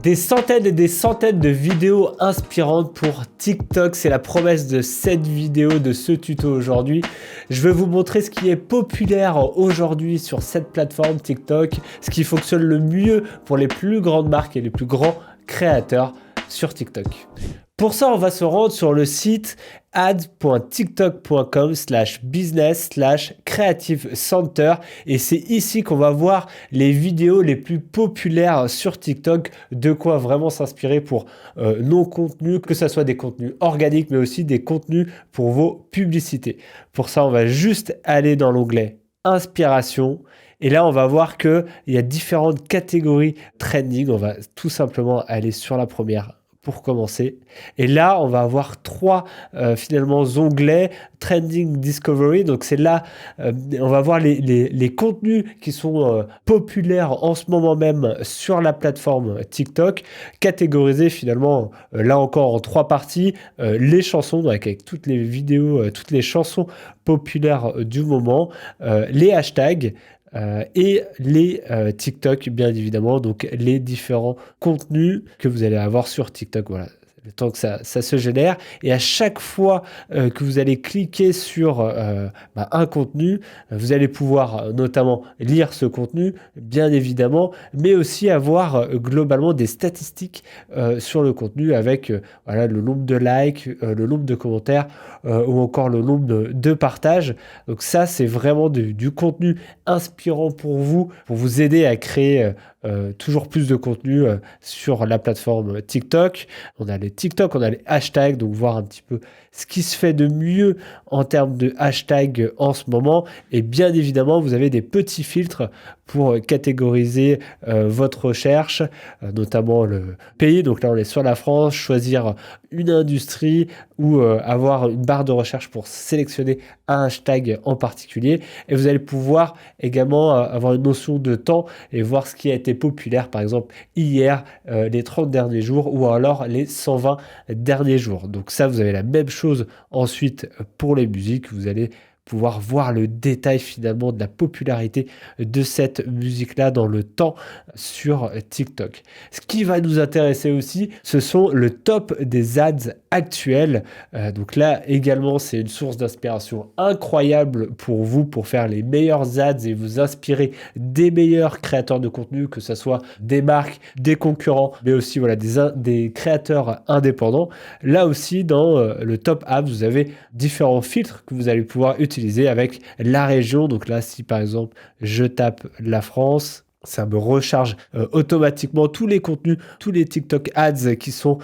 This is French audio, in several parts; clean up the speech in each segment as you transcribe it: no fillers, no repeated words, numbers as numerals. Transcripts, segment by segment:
Des centaines et des centaines de vidéos inspirantes pour TikTok, c'est la promesse de cette vidéo, de ce tuto aujourd'hui. Je vais vous montrer ce qui est populaire aujourd'hui sur cette plateforme TikTok, ce qui fonctionne le mieux pour les plus grandes marques et les plus grands créateurs sur TikTok. Pour ça, on va se rendre sur le site ads.tiktok.com/business/creative center et c'est ici qu'on va voir les vidéos les plus populaires sur TikTok, de quoi vraiment s'inspirer pour nos contenus, que ce soit des contenus organiques mais aussi des contenus pour vos publicités. Pour ça, on va juste aller dans l'onglet Inspiration. Et là, on va voir qu'il y a différentes catégories trending. On va tout simplement aller sur la première pour commencer. Et là, on va avoir trois finalement onglets Trending Discovery. Donc c'est là, on va voir les contenus qui sont populaires en ce moment même sur la plateforme TikTok, catégorisés finalement là encore en trois parties. Les chansons, donc avec toutes les vidéos, toutes les chansons populaires du moment, les hashtags, et les TikTok, bien évidemment, donc les différents contenus que vous allez avoir sur TikTok, voilà, le temps que ça se génère. Et à chaque fois que vous allez cliquer sur un contenu, vous allez pouvoir notamment lire ce contenu, bien évidemment, mais aussi avoir globalement des statistiques sur le contenu avec voilà, le nombre de likes, le nombre de commentaires ou encore le nombre de partages. Donc ça, c'est vraiment du contenu inspirant pour vous aider à créer toujours plus de contenu sur la plateforme TikTok. On a les TikTok, on a les hashtags, donc voir un petit peu ce qui se fait de mieux en termes de hashtags en ce moment. Et bien évidemment, vous avez des petits filtres pour catégoriser votre recherche, notamment le pays. Donc là, on est sur la France, choisir une industrie ou avoir une barre de recherche pour sélectionner un hashtag en particulier. Et vous allez pouvoir également avoir une notion de temps et voir ce qui a été populaire, par exemple, hier, les 30 derniers jours ou alors les 120 derniers jours. Donc ça, vous avez la même chose ensuite pour les musiques. Vous allez pouvoir voir le détail finalement de la popularité de cette musique-là dans le temps sur TikTok. Ce qui va nous intéresser aussi, ce sont le top des ads actuels. Donc là également, c'est une source d'inspiration incroyable pour vous, pour faire les meilleurs ads et vous inspirer des meilleurs créateurs de contenu, que ce soit des marques, des concurrents, mais aussi voilà, des créateurs indépendants. Là aussi, dans le top ads, vous avez différents filtres que vous allez pouvoir utiliser avec la région. Donc là, si par exemple, je tape la France, ça me recharge automatiquement tous les contenus, tous les TikTok ads qui sont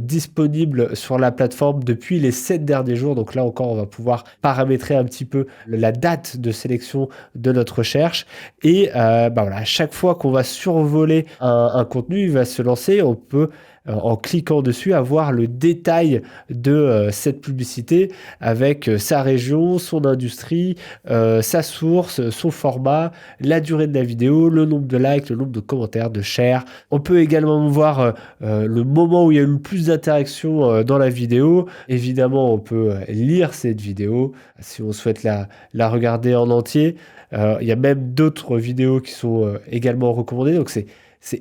disponibles sur la plateforme depuis les 7 derniers jours. Donc là encore, on va pouvoir paramétrer un petit peu la date de sélection de notre recherche. Et voilà, à chaque fois qu'on va survoler un contenu, il va se lancer, on peut en cliquant dessus, avoir le détail de cette publicité avec sa région, son industrie, sa source, son format, la durée de la vidéo, le nombre de likes, le nombre de commentaires, de shares. On peut également voir le moment où il y a eu le plus d'interactions dans la vidéo. Évidemment, on peut lire cette vidéo si on souhaite la regarder en entier. Il y a même d'autres vidéos qui sont également recommandées. Donc c'est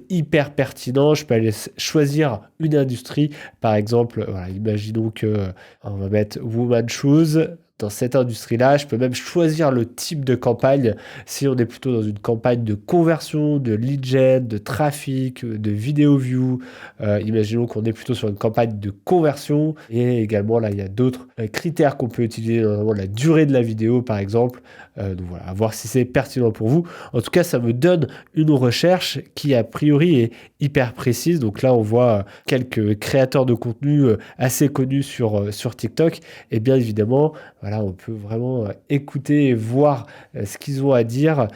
hyper pertinent. Je peux aller choisir une industrie. Par exemple, voilà, imaginons que on va mettre Woman Shoes. Dans cette industrie-là, je peux même choisir le type de campagne. Si on est plutôt dans une campagne de conversion, de lead gen, de trafic, de vidéo view, imaginons qu'on est plutôt sur une campagne de conversion. Et également, là, il y a d'autres critères qu'on peut utiliser, notamment la durée de la vidéo, par exemple. Donc voilà, à voir si c'est pertinent pour vous. En tout cas, ça me donne une recherche qui, a priori, est hyper précise. Donc là, on voit quelques créateurs de contenu assez connus sur TikTok. Et bien évidemment, voilà, on peut vraiment écouter et voir ce qu'ils ont à dire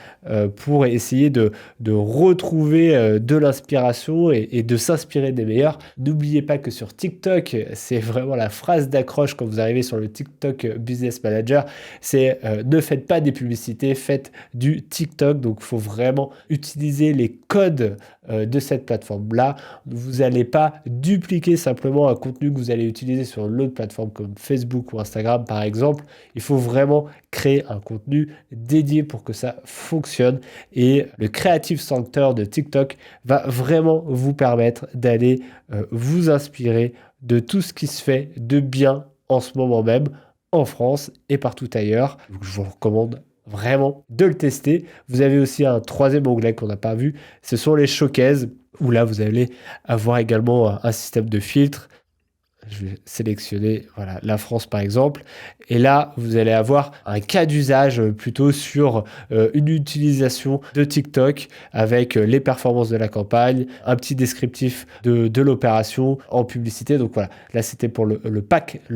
pour essayer de retrouver de l'inspiration et de s'inspirer des meilleurs. N'oubliez pas que sur TikTok, c'est vraiment la phrase d'accroche quand vous arrivez sur le TikTok Business Manager, c'est ne faites pas des publicités, faites du TikTok. Donc, il faut vraiment utiliser les codes de cette plateforme-là. Vous n'allez pas dupliquer simplement un contenu que vous allez utiliser sur une autre plateforme comme Facebook ou Instagram par exemple. Il faut vraiment créer un contenu dédié pour que ça fonctionne. Et le Creative Center de TikTok va vraiment vous permettre d'aller vous inspirer de tout ce qui se fait de bien en ce moment même en France et partout ailleurs. Donc, je vous recommande vraiment de le tester. Vous avez aussi un troisième onglet qu'on n'a pas vu, ce sont les showcases, où là vous allez avoir également un système de filtre. Je vais sélectionner voilà, la France par exemple. Et là, vous allez avoir un cas d'usage plutôt sur une utilisation de TikTok avec les performances de la campagne, un petit descriptif de l'opération en publicité. Donc voilà, là c'était pour le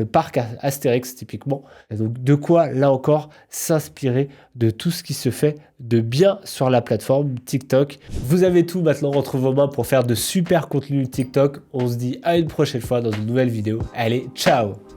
parc Astérix typiquement. Et donc de quoi, là encore, s'inspirer de tout ce qui se fait de bien sur la plateforme TikTok. Vous avez tout maintenant entre vos mains pour faire de super contenus TikTok. On se dit à une prochaine fois dans une nouvelle vidéo. Allez, ciao!